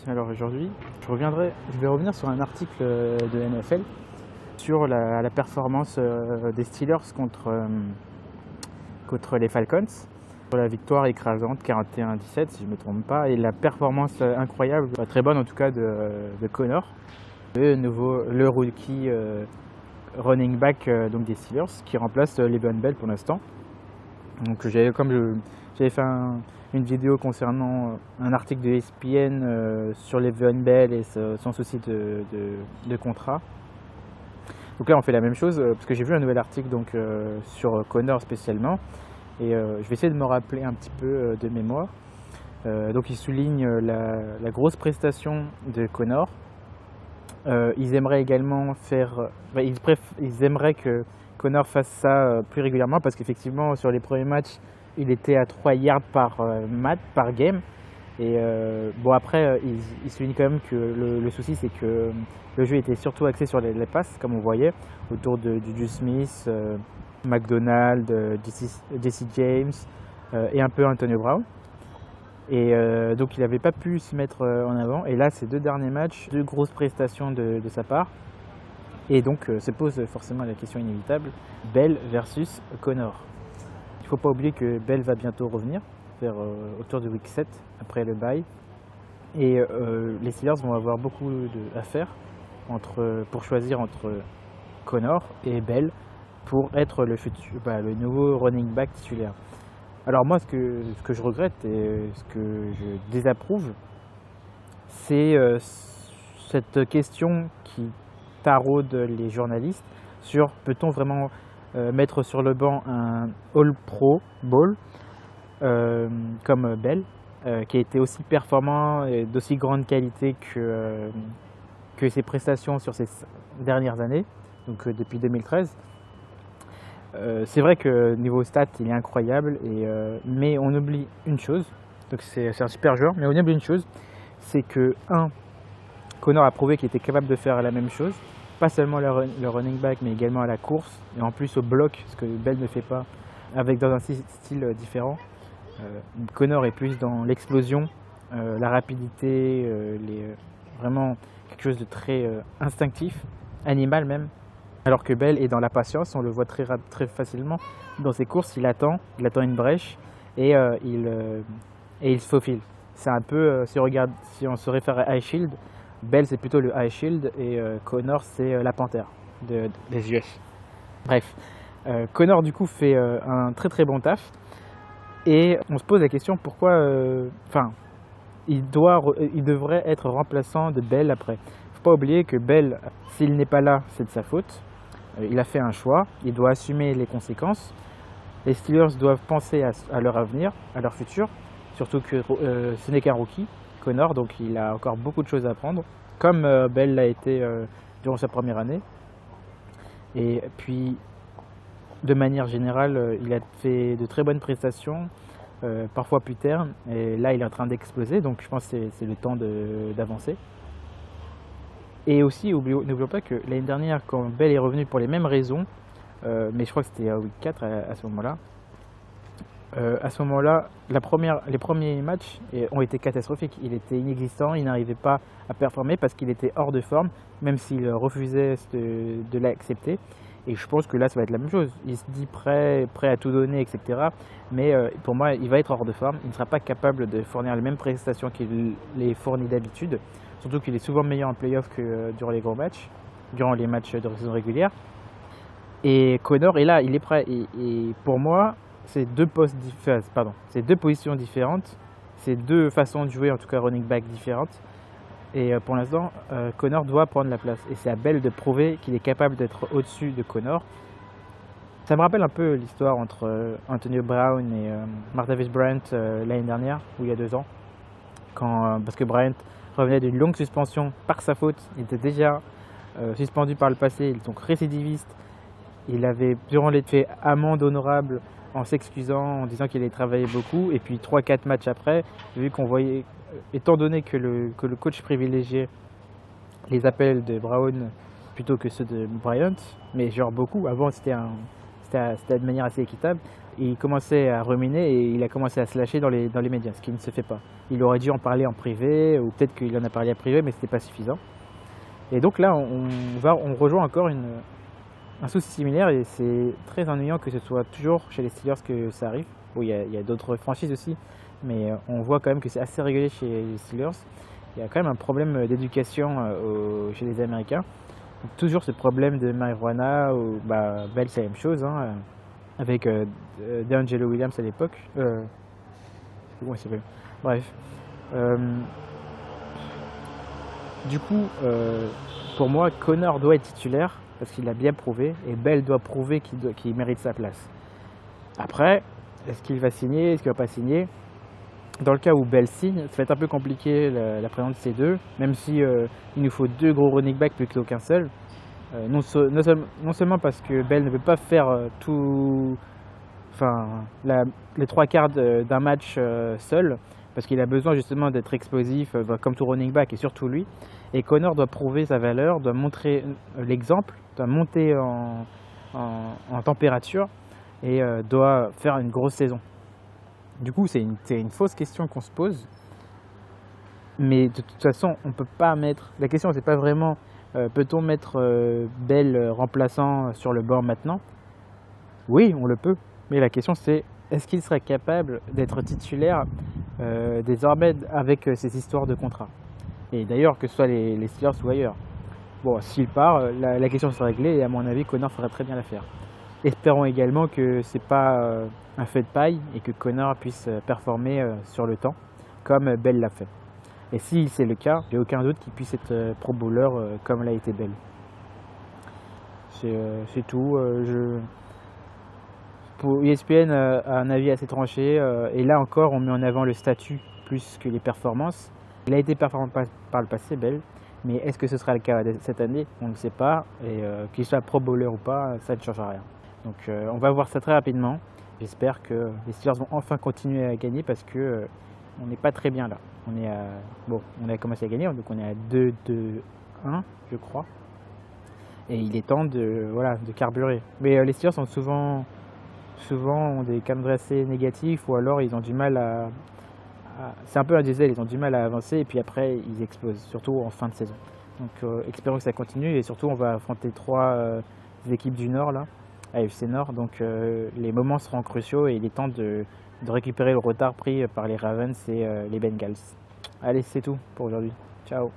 Alors aujourd'hui, je vais revenir sur un article de NFL sur la performance des Steelers contre les Falcons, sur la victoire écrasante 41-17 si je ne me trompe pas, et la performance incroyable, très bonne en tout cas de Connor, le rookie running back donc des Steelers qui remplace Le'Veon Bell pour l'instant. Donc j'avais fait une vidéo concernant un article de ESPN sur Le'Veon Bell et son souci de contrat. Donc là on fait la même chose parce que j'ai vu un nouvel article sur Connor spécialement et je vais essayer de me rappeler un petit peu de mémoire. Donc il souligne la grosse prestation de Connor. Ils aimeraient également ils aimeraient que Connor fasse ça plus régulièrement parce qu'effectivement sur les premiers matchs il était à 3 yards par game. Et bon après il souligne quand même que le souci c'est que le jeu était surtout axé sur les passes comme on voyait autour de Juju Smith, McDonald, Jesse James et un peu Antonio Brown. Et donc il n'avait pas pu se mettre en avant. Et là, ces 2 derniers matchs, 2 grosses prestations de sa part. Et donc se pose forcément la question inévitable, Bell versus Connor. Il ne faut pas oublier que Bell va bientôt revenir, autour du week 7, après le bye. Et les Steelers vont avoir beaucoup à faire pour choisir entre Connor et Bell pour être le nouveau running back titulaire. Alors moi, ce que je regrette et ce que je désapprouve, c'est cette question qui taraude les journalistes sur peut-on vraiment mettre sur le banc un All-Pro Bowl comme Bell, qui a été aussi performant et d'aussi grande qualité que ses prestations sur ces dernières années, donc depuis 2013. C'est vrai que niveau stats il est incroyable, mais on oublie une chose, donc c'est un super joueur, mais on oublie une chose, c'est que Connor a prouvé qu'il était capable de faire la même chose, pas seulement le running back mais également à la course et en plus au bloc, ce que Bell ne fait pas, dans un style différent. Connor est plus dans l'explosion, la rapidité, vraiment quelque chose de très instinctif, animal même. Alors que Bell est dans la patience, on le voit très facilement dans ses courses, il attend une brèche et il se faufile. C'est un peu, si on se réfère à High Shield, Bell c'est plutôt le High Shield et Connor c'est la panthère des US. Bref, Connor du coup fait un très bon taf et on se pose la question pourquoi, il devrait être remplaçant de Bell après. Faut pas oublier que Bell, s'il n'est pas là, c'est de sa faute. Il a fait un choix, il doit assumer les conséquences. Les Steelers doivent penser à leur avenir, à leur futur, surtout que ce n'est qu'un rookie, Connor, donc il a encore beaucoup de choses à apprendre, comme Bell l'a été durant sa première année. Et puis, de manière générale, il a fait de très bonnes prestations, parfois plus ternes, et là il est en train d'exploser, donc je pense que c'est le temps d'avancer. Et aussi, n'oublions pas que l'année dernière, quand Bell est revenu pour les mêmes raisons, mais je crois que c'était à week 4 à ce moment-là, les premiers matchs ont été catastrophiques. Il était inexistant, il n'arrivait pas à performer parce qu'il était hors de forme, même s'il refusait de l'accepter. Et je pense que là, ça va être la même chose. Il se dit prêt à tout donner, etc. Mais pour moi, il va être hors de forme. Il ne sera pas capable de fournir les mêmes prestations qu'il les fournit d'habitude. Surtout qu'il est souvent meilleur en playoff que durant les gros matchs, durant les matchs de saison régulière. Et Connor est là, il est prêt. Et pour moi, c'est deux positions différentes, c'est 2 façons de jouer, en tout cas running back différentes. Et pour l'instant, Connor doit prendre la place. Et c'est à Bell de prouver qu'il est capable d'être au-dessus de Connor. Ça me rappelle un peu l'histoire entre Antonio Brown et Martavis Bryant l'année dernière, ou il y a 2 ans. Parce que Bryant revenait d'une longue suspension par sa faute. Il était déjà suspendu par le passé, donc récidiviste. Il avait durant l'été fait amende honorable en s'excusant, en disant qu'il allait travailler beaucoup. Et puis 3-4 matchs après, vu qu'on voyait, étant donné que le coach privilégiait les appels de Brown plutôt que ceux de Bryant, mais genre beaucoup, avant c'était c'était de manière assez équitable. Et il commençait à ruminer et il a commencé à se lâcher dans les médias, ce qui ne se fait pas. Il aurait dû en parler en privé, ou peut-être qu'il en a parlé en privé, mais ce n'était pas suffisant. Et donc là, on rejoint encore un souci similaire, et c'est très ennuyant que ce soit toujours chez les Steelers que ça arrive. Bon, il y a d'autres franchises aussi, mais on voit quand même que c'est assez régulier chez les Steelers. Il y a quand même un problème d'éducation chez les Américains. Donc, toujours ce problème de marijuana, ou Bell c'est la même chose, hein, avec DeAngelo Williams à l'époque. Comment il s'appelle? Bref. Du coup, pour moi, Connor doit être titulaire parce qu'il l'a bien prouvé, et Bell doit prouver qu'il mérite sa place. Après, est-ce qu'il va signer, est-ce qu'il ne va pas signer? Dans le cas où Bell signe, ça va être un peu compliqué la présence de ces deux, même si il nous faut 2 gros running backs plutôt qu'un seul. Non seulement parce que Bell ne peut pas faire les 3/4 d'un match seul, parce qu'il a besoin justement d'être explosif comme tout running back, et surtout lui. Et Connor doit prouver sa valeur, doit montrer l'exemple, doit monter en température, et doit faire une grosse saison. Du coup, c'est une fausse question qu'on se pose. Mais de toute façon, on peut pas mettre... La question, c'est pas vraiment peut-on mettre Bell remplaçant sur le banc maintenant? Oui, on le peut. Mais la question, c'est est-ce qu'il serait capable d'être titulaire désormais avec ces histoires de contrat? Et d'ailleurs, que ce soit les Steelers ou ailleurs. Bon, s'il part, la question sera réglée, et à mon avis, Connor ferait très bien l'affaire. Espérons également que c'est pas un feu de paille, et que Connor puisse performer sur le temps, comme Bell l'a fait. Et si c'est le cas, j'ai aucun doute qu'il puisse être pro bowler comme l'a été Bell. C'est tout. Pour ESPN a un avis assez tranché, et là encore, on met en avant le statut plus que les performances. Il a été performant par le passé, Bell, mais est-ce que ce sera le cas cette année? On ne sait pas, et qu'il soit pro bowler ou pas, ça ne changera rien. Donc on va voir ça très rapidement. J'espère que les Steelers vont enfin continuer à gagner, parce que on n'est pas très bien là. On a commencé à gagner, donc on est à 2-2-1, je crois. Et il est temps de carburer. Mais les Steelers sont souvent ont des calendriers assez négatifs, ou alors ils ont du mal c'est un peu un diesel, ils ont du mal à avancer, et puis après ils explosent, surtout en fin de saison. Donc espérons que ça continue, et surtout on va affronter 3 équipes du Nord là, AFC Nord, donc les moments seront cruciaux, et il est temps de récupérer le retard pris par les Ravens et les Bengals. Allez, c'est tout pour aujourd'hui. Ciao.